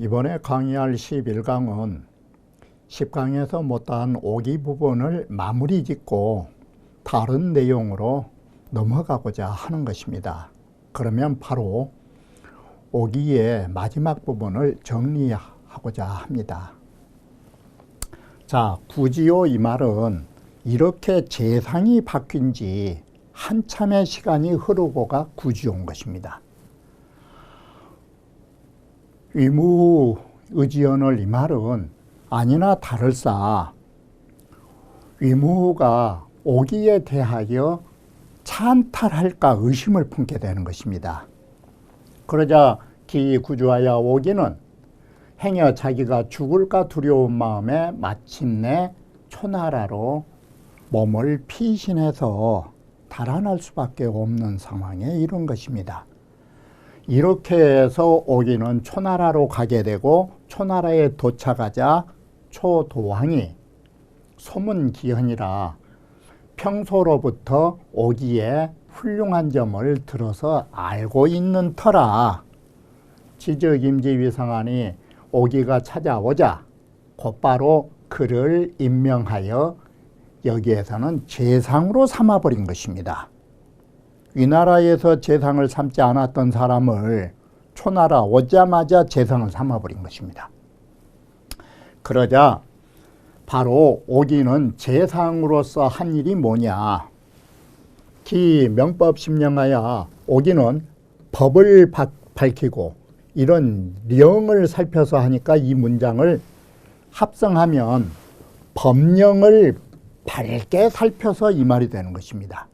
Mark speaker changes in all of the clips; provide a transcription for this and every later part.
Speaker 1: 이번에 강의할 11강은 10강에서 못다한 오기 부분을 마무리 짓고 다른 내용으로 넘어가고자 하는 것입니다. 그러면 바로 오기의 마지막 부분을 정리하고자 합니다. 자, 구지요 이 말은 이렇게 재상이 바뀐 지 한참의 시간이 흐르고가 구지요인 것입니다. 위무의지언을 이 말은 아니나 다를사 위무가 오기에 대하여 찬탈할까 의심을 품게 되는 것입니다. 그러자 기구주하여 오기는 행여 자기가 죽을까 두려운 마음에 마침내 초나라로 몸을 피신해서 달아날 수밖에 없는 상황에 이른 것입니다. 이렇게 해서 오기는 초나라로 가게 되고 초나라에 도착하자 초도왕이 소문기현이라 평소로부터 오기의 훌륭한 점을 들어서 알고 있는 터라 지적임지위상안이 오기가 찾아오자 곧바로 그를 임명하여 여기에서는 재상으로 삼아버린 것입니다. 위나라에서 재상을 삼지 않았던 사람을 초나라 오자마자 재상을 삼아버린 것입니다. 그러자 바로 오기는 재상으로서 한 일이 뭐냐. 기 명법심령하여 오기는 법을 밝히고 이런 령을 살펴서 하니까 이 문장을 합성하면 법령을 밝게 살펴서 이 말이 되는 것입니다.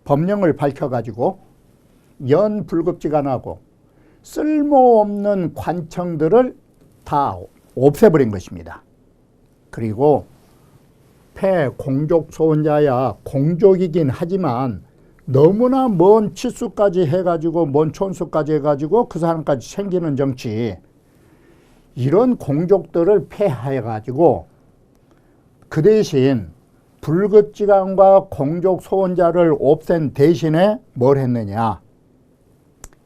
Speaker 1: 법령을 밝혀가지고 연불급지간하고 쓸모없는 관청들을 다 없애버린 것입니다. 그리고 폐공족소원자야 공족이긴 하지만 너무나 먼 치수까지 해가지고 먼 촌수까지 해가지고 그 사람까지 챙기는 정치 이런 공족들을 폐해가지고 그 대신 불급지간과 공족소원자를 없앤 대신에 뭘 했느냐.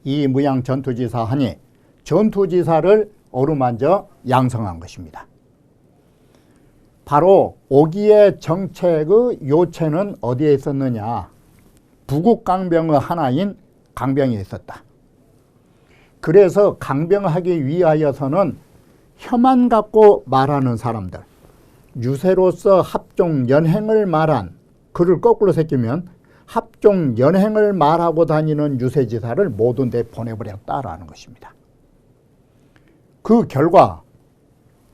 Speaker 1: 이 무양 전투지사 하니 전투지사를 어루만져 양성한 것입니다. 바로 오기의 정책의 요체는 어디에 있었느냐. 부국강병의 하나인 강병에 있었다. 그래서 강병하기 위하여서는 혀만 갖고 말하는 사람들, 유세로서 합종연행을 말한, 그를 거꾸로 새기면 합종연행을 말하고 다니는 유세지사를 모두 내보내버렸다라는 것입니다. 그 결과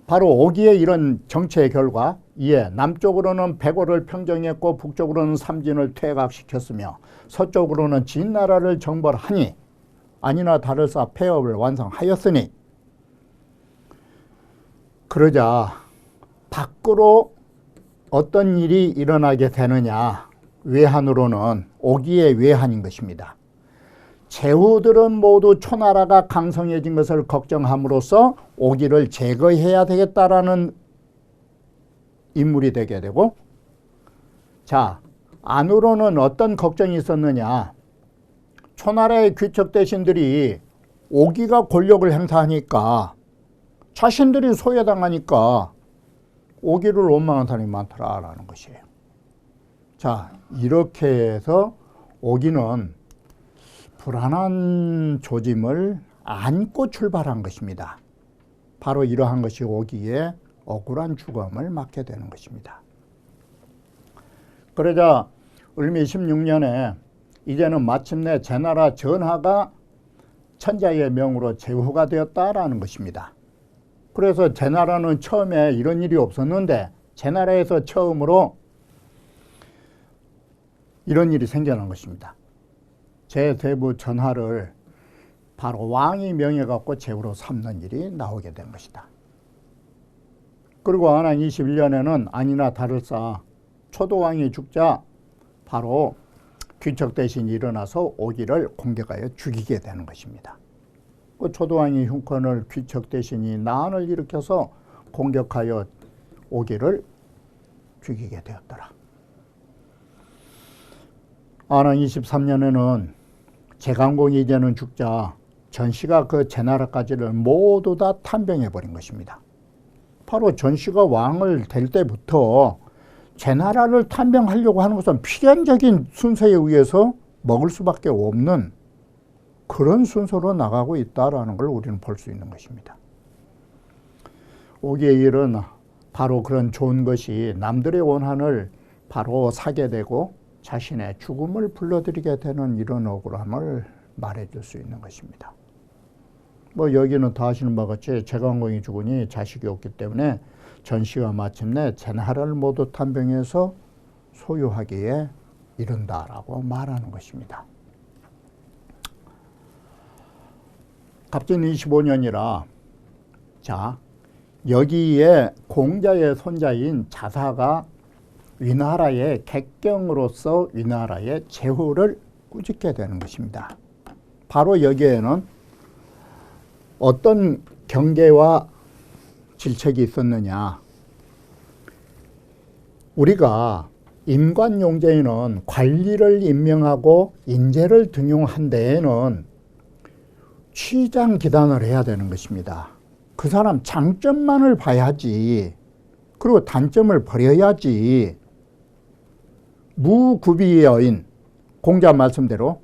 Speaker 1: 바로 오기의 이런 정치의 결과 이에 남쪽으로는 백오를 평정했고 북쪽으로는 삼진을 퇴각시켰으며 서쪽으로는 진나라를 정벌하니 아니나 다를사 폐업을 완성하였으니 그러자 밖으로 어떤 일이 일어나게 되느냐. 외환으로는 오기의 외환인 것입니다. 제후들은 모두 초나라가 강성해진 것을 걱정함으로써 오기를 제거해야 되겠다라는 인물이 되게 되고, 자, 안으로는 어떤 걱정이 있었느냐. 초나라의 귀척 대신들이 오기가 권력을 행사하니까 자신들이 소외당하니까 오기를 원망하는 사람이 많더라라는 것이에요. 자, 이렇게 해서 오기는 불안한 조짐을 안고 출발한 것입니다. 바로 이러한 것이 오기의 억울한 죽음을 맞게 되는 것입니다. 그러자 을미 16년에 이제는 마침내 제나라 전하가 천자의 명으로 제후가 되었다라는 것입니다. 그래서 제나라는 처음에 이런 일이 없었는데 제나라에서 처음으로 이런 일이 생겨난 것입니다. 제대부 전하를 바로 왕이 명해갖고 제후로 삼는 일이 나오게 된 것이다. 그리고 안한 21년에는 아니나 다를사 초도왕이 죽자 바로 귀척 대신이 일어나서 오기를 공격하여 죽이게 되는 것입니다. 그 초도왕이 흉컨을 귀척 대신이 난을 일으켜서 공격하여 오기를 죽이게 되었더라. 안한 23년에는 제강공이 이제는 죽자 전씨가 그 제나라까지를 모두 다 탐병해버린 것입니다. 바로 전씨가 왕을 될 때부터 제나라를 탐병하려고 하는 것은 필연적인 순서에 의해서 먹을 수밖에 없는 그런 순서로 나가고 있다는 걸 우리는 볼 수 있는 것입니다. 오기의 일은 바로 그런 좋은 것이 남들의 원한을 바로 사게 되고 자신의 죽음을 불러들이게 되는 이런 억울함을 말해줄 수 있는 것입니다. 뭐 여기는 다 아시는 바와 같이 제광공이 죽으니 자식이 없기 때문에 전씨가 마침내 제나라를 모두 탐병해서 소유하기에 이른다라고 말하는 것입니다. 갑진 25년이라 자 여기에 공자의 손자인 자사가 위나라의 객경으로서 위나라의 제후를 꾸짖게 되는 것입니다. 바로 여기에는 어떤 경계와 질책이 있었느냐. 우리가 임관용제에는 관리를 임명하고 인재를 등용한 데에는 취장기단을 해야 되는 것입니다. 그 사람 장점만을 봐야지. 그리고 단점을 버려야지. 무구비의 여인, 공자 말씀대로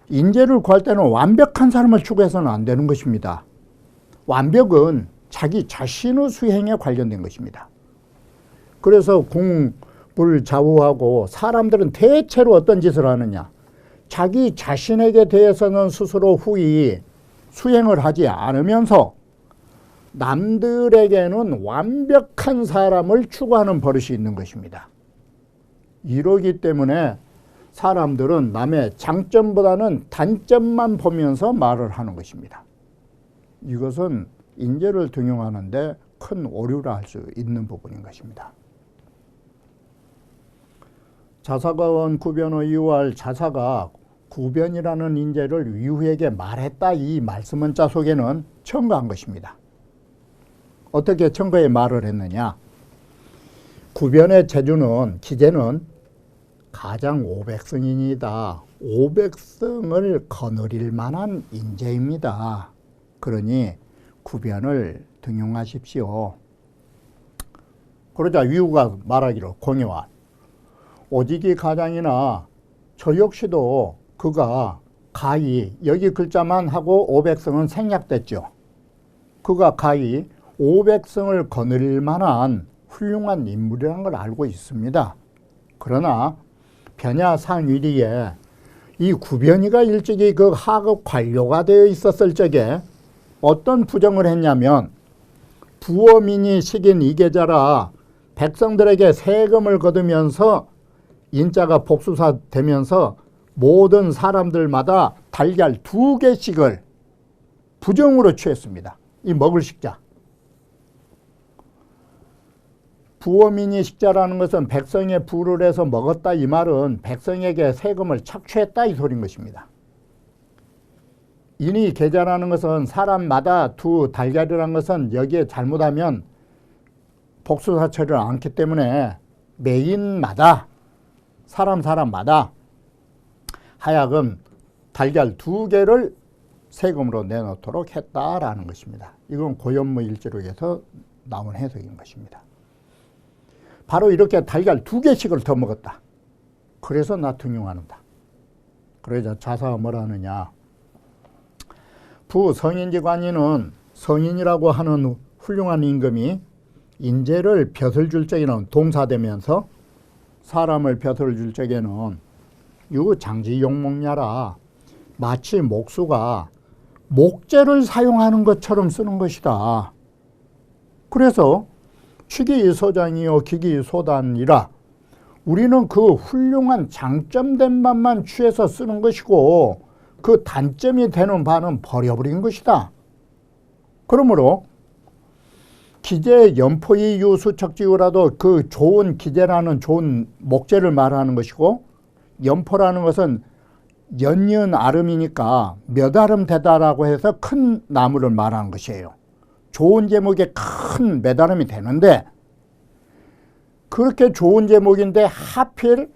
Speaker 1: 인재를 구할 때는 완벽한 사람을 추구해서는 안 되는 것입니다. 완벽은 자기 자신의 수행에 관련된 것입니다. 그래서 공부를 좌우하고 사람들은 대체로 어떤 짓을 하느냐. 자기 자신에게 대해서는 스스로 후히 수행을 하지 않으면서 남들에게는 완벽한 사람을 추구하는 버릇이 있는 것입니다. 이러기 때문에 사람들은 남의 장점보다는 단점만 보면서 말을 하는 것입니다. 이것은 인재를 등용하는데 큰 오류라 할 수 있는 부분인 것입니다. 자사가 원 구변의 이유할 자사가 구변이라는 인재를 위후에게 말했다 이 말씀문자 속에는 첨가한 것입니다. 어떻게 첨가에 말을 했느냐. 구변의 재주는 기재는 가장 500승인이다. 500승을 거느릴 만한 인재입니다. 그러니 구변을 등용하십시오. 그러자 위후가 말하기를 공유한 오직이 가장이나 저 역시도 그가 가히 여기 글자만 하고 500승은 생략됐죠. 그가 가히 500승을 거느릴 만한 훌륭한 인물이라는 걸 알고 있습니다. 그러나 변야상위리에 이 구변이가 일찍이 그 하급 관료가 되어 있었을 적에 어떤 부정을 했냐면 부어민이 식인 이계자라 백성들에게 세금을 거두면서 인자가 복수사 되면서 모든 사람들마다 달걀 2개씩을 부정으로 취했습니다. 이 먹을 식자. 부어민이 식자라는 것은 백성의 부를 해서 먹었다 이 말은 백성에게 세금을 착취했다 이 소리인 것입니다. 인이 계자라는 것은 사람마다 2 달걀이라는 것은 여기에 잘못하면 복수사 처리를 않기 때문에 매인마다 사람마다 하여금 달걀 2개를 세금으로 내놓도록 했다라는 것입니다. 이건 고연무 일지록에서 나온 해석인 것입니다. 바로 이렇게 달걀 2개씩을 더 먹었다. 그래서 나 등용하는다. 그러자 자사가 뭐라 하느냐. 부성인지관인은 성인이라고 하는 훌륭한 임금이 인재를 벼슬 줄 적에는 동사되면서 사람을 벼슬 줄 적에는 유장지용목냐라 마치 목수가 목재를 사용하는 것처럼 쓰는 것이다. 그래서 취기소장이요 기기소단이라 우리는 그 훌륭한 장점된 맛만 취해서 쓰는 것이고 그 단점이 되는 바는 버려버린 것이다. 그러므로 기재 연포의 유수척지우라도 그 좋은 기재라는 좋은 목재를 말하는 것이고 연포라는 것은 연이은 아름이니까 몇 아름 되다라고 해서 큰 나무를 말하는 것이에요. 좋은 제목에 큰 몇 아름이 되는데 그렇게 좋은 제목인데 하필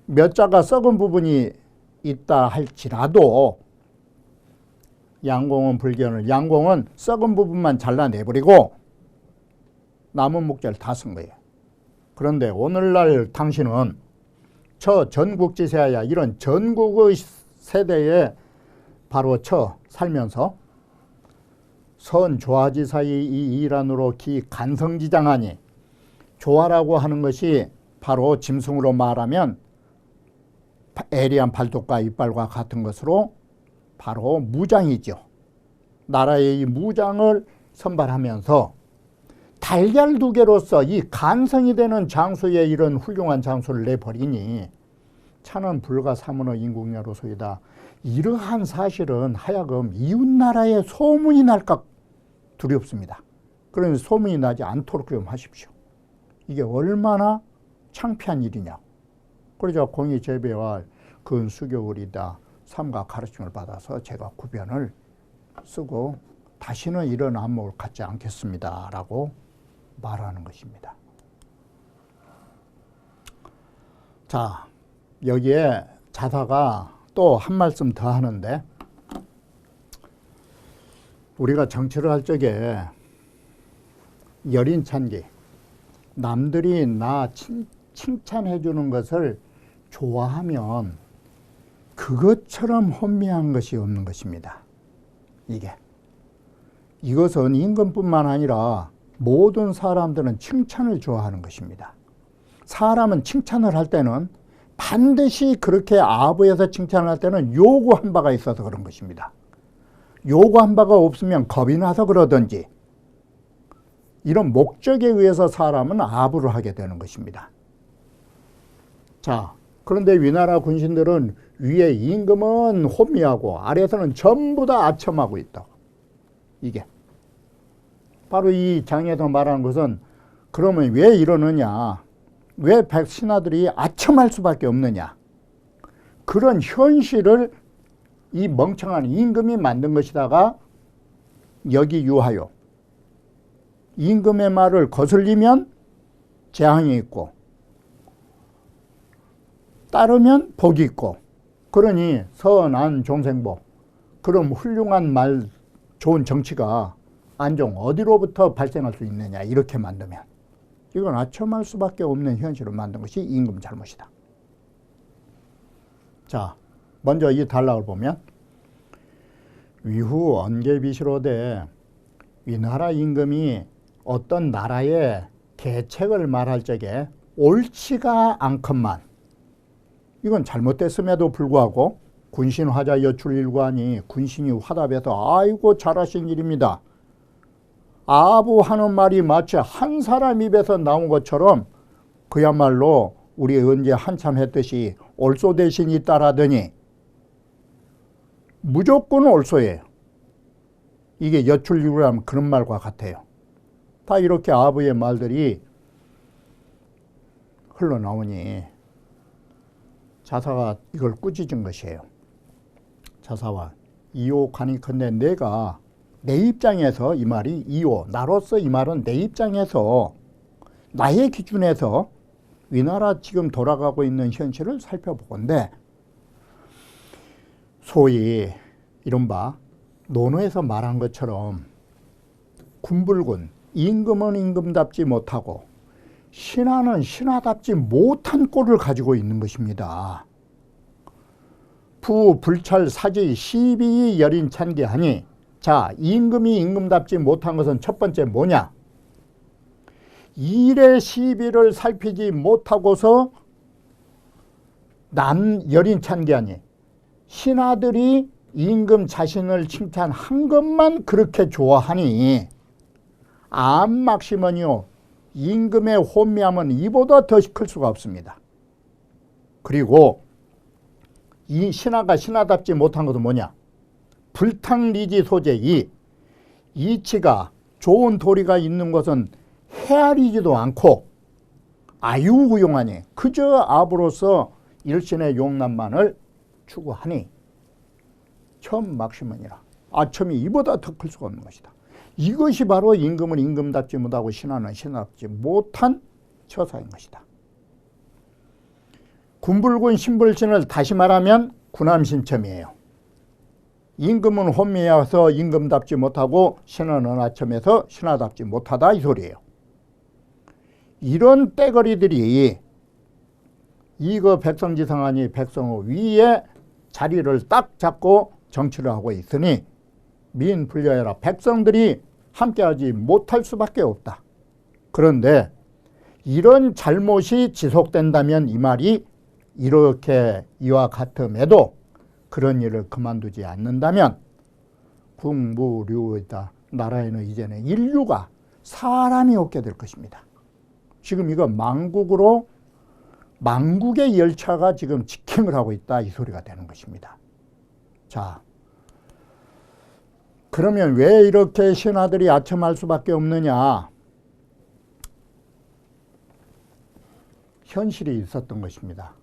Speaker 1: 몇 자가 썩은 부분이 있다 할지라도 양공은 불견을, 양공은 썩은 부분만 잘라내버리고 남은 목재를 다 쓴 거예요. 그런데 오늘날 당신은 저 전국지세야 이런 전국의 세대에 바로 쳐 살면서 선조화지 사이 이 이란으로 기 간성지장하니, 조화라고 하는 것이 바로 짐승으로 말하면 애리한 발톱과 이빨과 같은 것으로 바로 무장이죠. 나라의 이 무장을 선발하면서 달걀 2개로서 이 간성이 되는 장소에 이런 훌륭한 장소를 내버리니 차는 불가 사문의 인국여로소이다. 이러한 사실은 하여금 이웃나라에 소문이 날까 두렵습니다. 그러니 소문이 나지 않도록 좀 하십시오. 이게 얼마나 창피한 일이냐. 그러자 공의재배와 근수교울이다 삼가 가르침을 받아서 제가 구변을 쓰고 다시는 이런 안목을 갖지 않겠습니다 라고 말하는 것입니다. 자, 여기에 자사가 또 한 말씀 더 하는데, 우리가 정치를 할 적에 여린찬기, 남들이 나 칭찬해 주는 것을 좋아하면 그것처럼 혼미한 것이 없는 것입니다. 이것은 임금뿐만 아니라 모든 사람들은 칭찬을 좋아하는 것입니다. 사람은 칭찬을 할 때는 반드시 그렇게 아부에서 칭찬을 할 때는 요구한 바가 있어서 그런 것입니다. 요구한 바가 없으면 겁이 나서 그러든지 이런 목적에 의해서 사람은 아부를 하게 되는 것입니다. 자, 그런데 위나라 군신들은 위에 임금은 혼미하고 아래에서는 전부 다 아첨하고 있다. 이게 바로 이 장에서 말하는 것은, 그러면 왜 이러느냐, 왜 백신하들이 아첨할 수밖에 없느냐, 그런 현실을 이 멍청한 임금이 만든 것이다가 여기 유하여 임금의 말을 거슬리면 재앙이 있고 따르면 복이 있고, 그러니 선안 종생복, 그럼 훌륭한 말 좋은 정치가 안종 어디로부터 발생할 수 있느냐, 이렇게 만들면 이건 아첨할 수밖에 없는 현실을 만든 것이 임금 잘못이다. 자, 먼저 이 단락을 보면 위후 언계비시로되, 위나라 임금이 어떤 나라의 계책을 말할 적에 옳지가 않건만, 이건 잘못됐음에도 불구하고 군신화자 여출일관이 군신이 화답해서 아이고 잘하신 일입니다. 아부하는 말이 마치 한 사람 입에서 나온 것처럼 그야말로 우리 언제 한참 했듯이 옳소 대신 있다라더니 무조건 옳소예요. 이게 여출일관하면 그런 말과 같아요. 다 이렇게 아부의 말들이 흘러나오니 자사가 이걸 꾸짖은 것이에요. 자사와 이오 가니컨대 내가 내 입장에서, 이 말이 이오, 나로서 이 말은 내 입장에서 나의 기준에서 위나라 지금 돌아가고 있는 현실을 살펴보건대, 소위 이른바 논어에서 말한 것처럼 군불군, 임금은 임금답지 못하고 신하는 신하답지 못한 꼴을 가지고 있는 것입니다. 부 불찰 사지 시비이 여린찬기하니, 자, 임금이 임금답지 못한 것은 첫 번째 뭐냐? 일의 시비를 살피지 못하고서 여린찬기하니, 신하들이 임금 자신을 칭찬한 것만 그렇게 좋아하니 암막심은요, 임금의 혼미함은 이보다 더 클 수가 없습니다. 그리고 이 신하가 신하답지 못한 것은 뭐냐? 불탕리지 소재이, 이치가 좋은 도리가 있는 것은 헤아리지도 않고 아유우용하니 그저 아부로서 일신의 용남만을 추구하니 첨 막심은이라, 아첨이 이보다 더 클 수가 없는 것이다. 이것이 바로 임금은 임금답지 못하고 신하는 신하답지 못한 처사인 것이다. 군불군 신불신을 다시 말하면 군함신첨이에요. 임금은 혼미해서 임금답지 못하고 신하는 아첨해서 신하답지 못하다 이 소리예요. 이런 떼거리들이 이거 백성지상하니 백성의 위에 자리를 딱 잡고 정치를 하고 있으니 민불려해라. 백성들이 함께하지 못할 수밖에 없다. 그런데 이런 잘못이 지속된다면 이 말이 이렇게 이와 같음에도 그런 일을 그만두지 않는다면 국무류이다. 나라에는 이제는 인류가 사람이 없게 될 것입니다. 지금 이거 망국의 열차가 지금 직행을 하고 있다 이 소리가 되는 것입니다. 자, 그러면 왜 이렇게 신하들이 아첨할 수밖에 없느냐? 현실이 있었던 것입니다.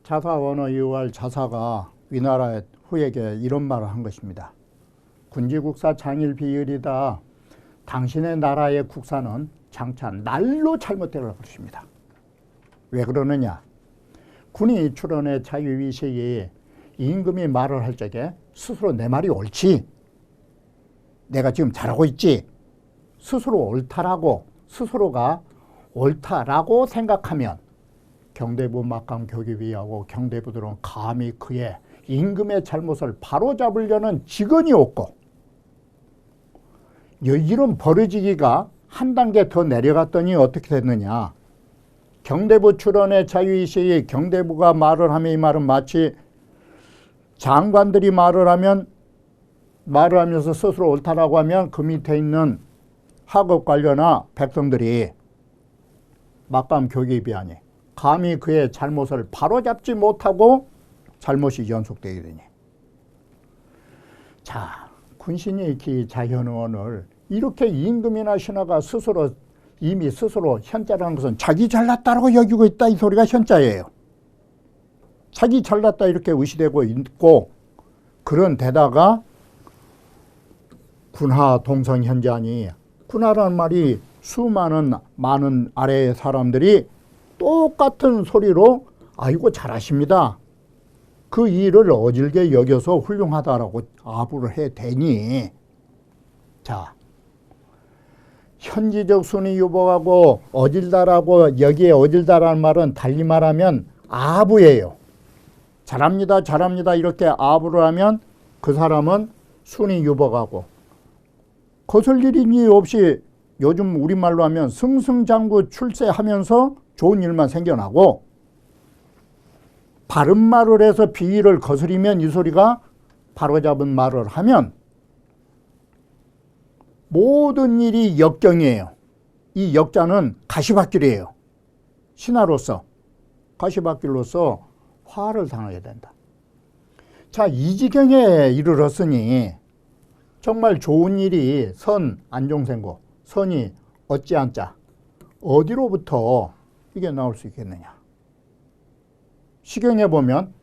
Speaker 1: 자사원어 이후할 자사가 위나라 후에게 이런 말을 한 것입니다. 군지국사 장일 비일이다. 당신의 나라의 국사는 장차 날로 잘못될 것입니다. 왜 그러느냐? 군이 출원의 자유의식이 임금이 말을 할 적에 스스로 내 말이 옳지, 내가 지금 잘하고 있지, 스스로 옳다라고, 스스로가 옳다라고 생각하면 경대부 막강 교기위하고 경대부들은 감히 그의 임금의 잘못을 바로잡으려는 직언이 없고, 이런 버러지기가 한 단계 더 내려갔더니 어떻게 됐느냐? 경대부 출원의 자유의식이 경대부가 말을 하면 이 말은 마치 장관들이 말을 하면서 스스로 옳다라고 하면 그 밑에 있는 하급 관료나 백성들이 막감 교기비하니 감히 그의 잘못을 바로잡지 못하고 잘못이 연속되게 되니. 자, 군신이 기 자현원을 이렇게 임금이나 신하가 이미 스스로 현자라는 것은 자기 잘났다라고 여기고 있다 이 소리가 현자예요. 자기 잘났다 이렇게 의시되고 있고, 그런 데다가 군하 동성 현자니, 군하라는 말이 많은 아래의 사람들이 똑같은 소리로 아이고 잘하십니다. 그 일을 어질게 여겨서 훌륭하다라고 아부를 해대니, 자, 현지적 순위 유복하고 어질다라고, 여기에 어질다라는 말은 달리 말하면 아부예요. 잘합니다 잘합니다 이렇게 아부를 하면 그 사람은 순위 유복하고, 거슬릴 일이 없이 요즘 우리말로 하면 승승장구 출세하면서 좋은 일만 생겨나고, 바른 말을 해서 비위를 거스리면 이 소리가 바로잡은 말을 하면 모든 일이 역경이에요. 이 역자는 가시밭길이에요. 신하로서 가시밭길로서 화를 당하게 된다. 자, 이 지경에 이르렀으니 정말 좋은 일이 선 안종생고, 선이 어찌한자, 어디로부터 이게 나올 수 있겠느냐? 시경에 보면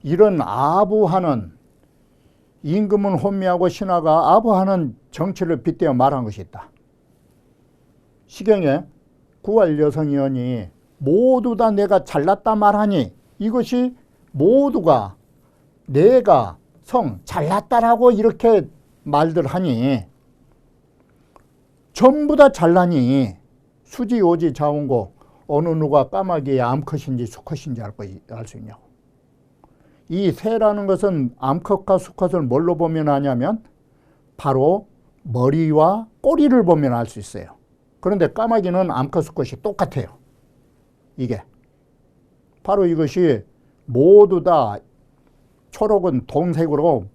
Speaker 1: 이런 아부하는, 임금은 혼미하고 신하가 아부하는 정치를 빗대어 말한 것이 있다. 시경에 구할 여성이언이 모두 다 내가 잘났다 말하니, 이것이 모두가 내가 잘났다라고 이렇게 말들 하니, 전부 다 잘나니 수지 오지 자원고 어느 누가 까마귀의 암컷인지 수컷인지 알 수 있냐고. 이 새라는 것은 암컷과 수컷을 뭘로 보면 아냐면 바로 머리와 꼬리를 보면 알 수 있어요. 그런데 까마귀는 암컷 수컷이 똑같아요. 이게 바로 이것이 모두 다 초록은 동색으로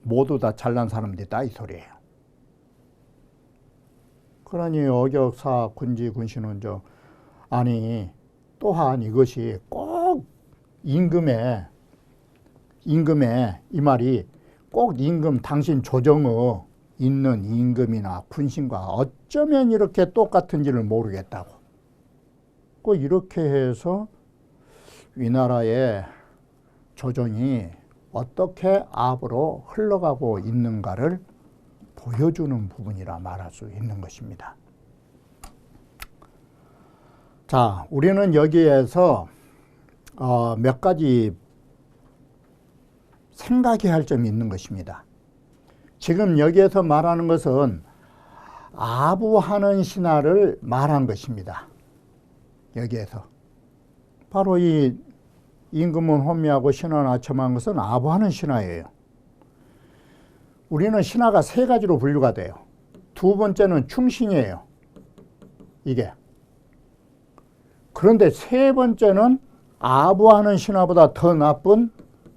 Speaker 1: 모두 다 잘난 사람들이다 이 소리예요. 그러니 어격사 군지 군신은 또한 이것이 꼭 임금의 이 말이 꼭 임금 당신 조정의 있는 임금이나 군신과 어쩌면 이렇게 똑같은지를 모르겠다고. 꼭 이렇게 해서 위나라의 조정이 어떻게 압으로 흘러가고 있는가를 보여주는 부분이라 말할 수 있는 것입니다. 자, 우리는 여기에서 몇 가지 생각해야 할 점이 있는 것입니다. 지금 여기에서 말하는 것은 아부하는 신화를 말한 것입니다. 여기에서 바로 이 임금은 혼미하고 신화는 아첨한 것은 아부하는 신화예요. 우리는 신화가 세 가지로 분류가 돼요. 두 번째는 충신이에요. 이게. 그런데 세 번째는 아부하는 신화보다 더 나쁜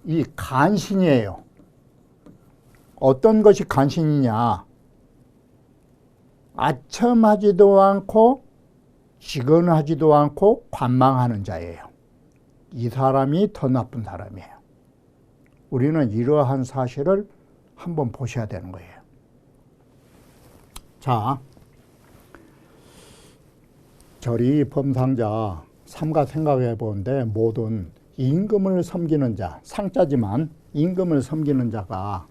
Speaker 1: 이 간신이에요. 어떤 것이 간신이냐? 아첨하지도 않고 직언하지도 않고 관망하는 자예요. 이 사람이 더 나쁜 사람이에요. 우리는 이러한 사실을 한번 보셔야 되는 거예요. 자, 절이 범상자 삼가 생각해 보는데 모든 임금을 섬기는 자, 상자지만 임금을 섬기는 자가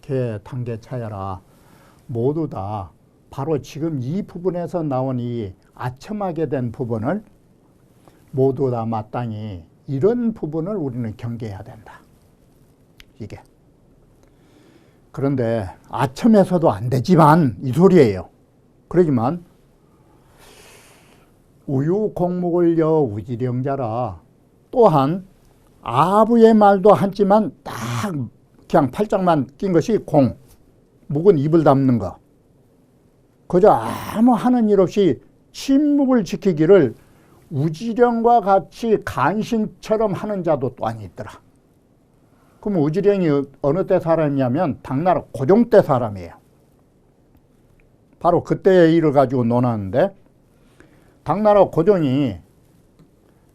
Speaker 1: 개, 당개, 차야라 모두 다 바로 지금 이 부분에서 나온 이 아첨하게 된 부분을 모두 다 마땅히 이런 부분을 우리는 경계해야 된다. 이게. 그런데 아첨해서도 안 되지만 이 소리예요. 그러지만 우유공목을 여 우지령자라 또한 아부의 말도 한지만 딱 그냥 팔짱만 낀 것이 공, 묵은 입을 담는 거. 그저 아무 하는 일 없이 침묵을 지키기를 우지령과 같이 간신처럼 하는 자도 또한 있더라. 그럼 우지령이 어느 때 사람이냐면 당나라 고종 때 사람이에요. 바로 그때의 일을 가지고 논하는데 당나라 고종이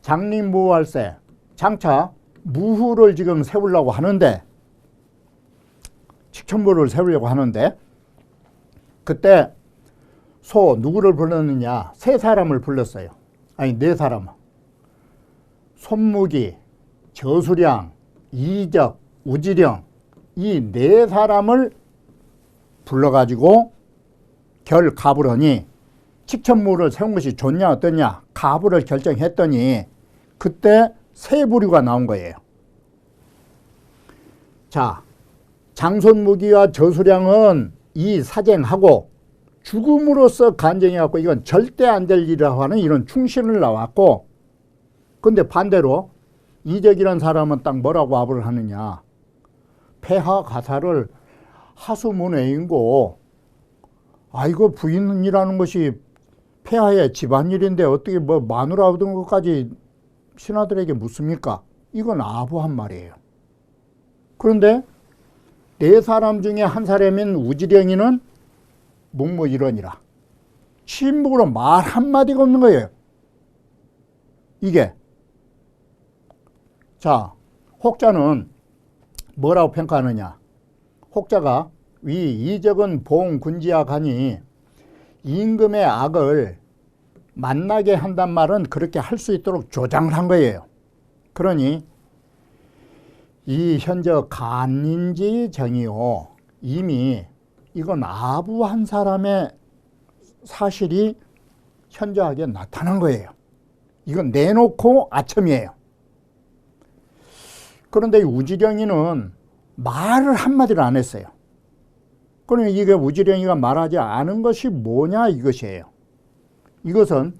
Speaker 1: 장림무활세 장차 무후를 지금 세우려고 하는데 칙천부를 세우려고 하는데 그때 누구를 불렀느냐? 세 사람을 불렀어요. 아니 네 사람. 손무기, 저수량, 이적, 우지령 이 네 사람을 불러가지고 결가불하니 칙천무를 세운 것이 좋냐 어떠냐 가불을 결정했더니 그때 세 부류가 나온 거예요. 자, 장손무기와 저수량은 이 사쟁하고 죽음으로써 간쟁해갖고 이건 절대 안 될 일이라고 하는 이런 충신을 나왔고, 근데 반대로 이적이라는 사람은 딱 뭐라고 아부를 하느냐? 폐하 가사를 하수문외인고, 이거 부인이라는 것이 폐하의 집안일인데 어떻게 뭐 마누라 얻은 것까지 신하들에게 묻습니까? 이건 아부한 말이에요. 그런데 네 사람 중에 한 사람인 우지령이는 묵무일언이라 침묵으로 말 한마디가 없는 거예요. 이게. 자, 혹자는 뭐라고 평가하느냐? 혹자가 위 이적은 봉군지와 가니 임금의 악을 만나게 한단 말은 그렇게 할 수 있도록 조장을 한 거예요. 그러니 이 현저 간인지 정이요 이미 이건 아부한 사람의 사실이 현저하게 나타난 거예요. 이건 내놓고 아첨이에요. 그런데 이 우지령이는 말을 한마디를 안 했어요. 그러면 이게 우지령이가 말하지 않은 것이 뭐냐 이것이에요. 이것은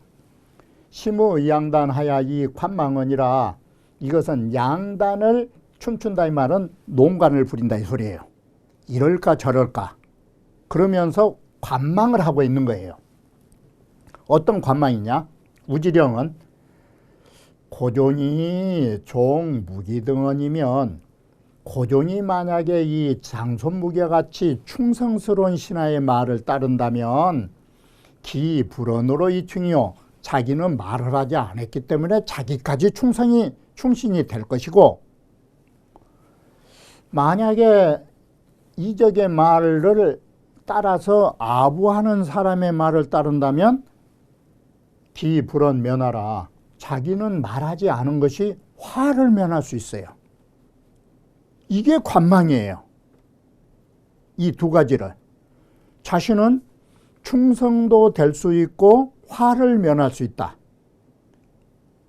Speaker 1: 심의양단하야 이 관망언이라 이것은 양단을 춤춘다 이 말은 농간을 부린다 이 소리예요. 이럴까 저럴까 그러면서 관망을 하고 있는 거예요. 어떤 관망이냐? 우지령은 고종이 종무기등언이면 고종이 만약에 이 장손무기와 같이 충성스러운 신하의 말을 따른다면 기불언으로 이충이요 자기는 말을 하지 않았기 때문에 자기까지 충신이 될 것이고, 만약에 이적의 말을 따라서 아부하는 사람의 말을 따른다면 기불언 면하라 자기는 말하지 않은 것이 화를 면할 수 있어요. 이게 관망이에요. 이 두 가지를. 자신은 충성도 될 수 있고 화를 면할 수 있다.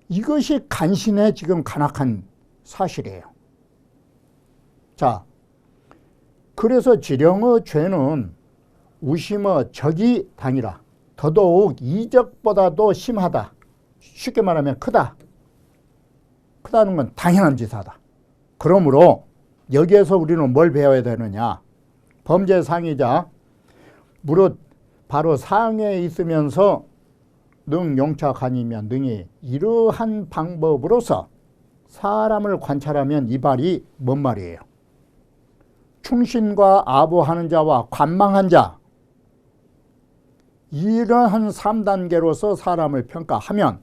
Speaker 1: 이것이 간신의 지금 간악한 사실이에요. 자, 그래서 지령의 죄는 우심의 적이 당이라. 더더욱 이적보다도 심하다. 쉽게 말하면 크다. 크다는 건 당연한 지사다. 그러므로 여기에서 우리는 뭘 배워야 되느냐. 범죄 상이자 무릇 바로 상에 있으면서 능 용착하니면 능히 이러한 방법으로서 사람을 관찰하면 이 말이 뭔 말이에요? 충신과 아부하는 자와 관망한 자, 이러한 3단계로서 사람을 평가하면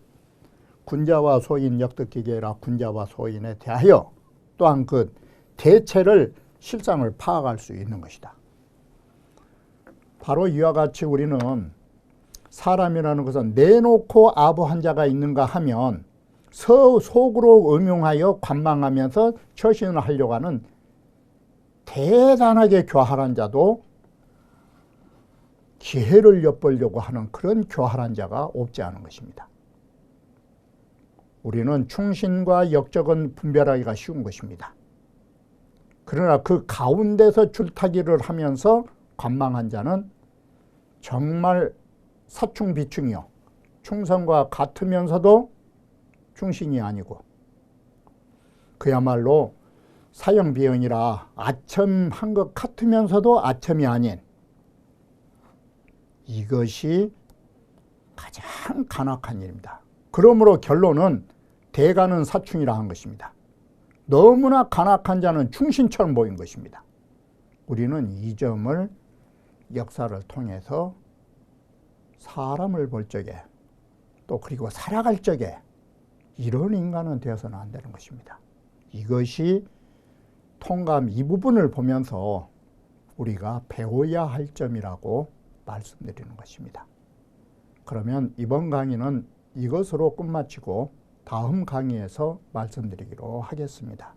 Speaker 1: 군자와 소인 역득기계라 군자와 소인에 대하여 또한 그 대체를 실상을 파악할 수 있는 것이다. 바로 이와 같이 우리는 사람이라는 것은 내놓고 아부한 자가 있는가 하면 속으로 음용하여 관망하면서 처신을 하려고 하는 대단하게 교활한 자도 기회를 엿보려고 하는 그런 교활한 자가 없지 않은 것입니다. 우리는 충신과 역적은 분별하기가 쉬운 것입니다. 그러나 그 가운데서 줄타기를 하면서 관망한 자는 정말 사충비충이요. 충성과 같으면서도 충신이 아니고 그야말로 사형비형이라 아첨한 것 같으면서도 아첨이 아닌 이것이 가장 간악한 일입니다. 그러므로 결론은 대가는 사충이라 한 것입니다. 너무나 간악한 자는 충신처럼 보인 것입니다. 우리는 이 점을 역사를 통해서 사람을 볼 적에 또 그리고 살아갈 적에 이런 인간은 되어서는 안 되는 것입니다. 이것이 통감 이 부분을 보면서 우리가 배워야 할 점이라고 말씀드리는 것입니다. 그러면 이번 강의는 이것으로 끝마치고 다음 강의에서 말씀드리기로 하겠습니다.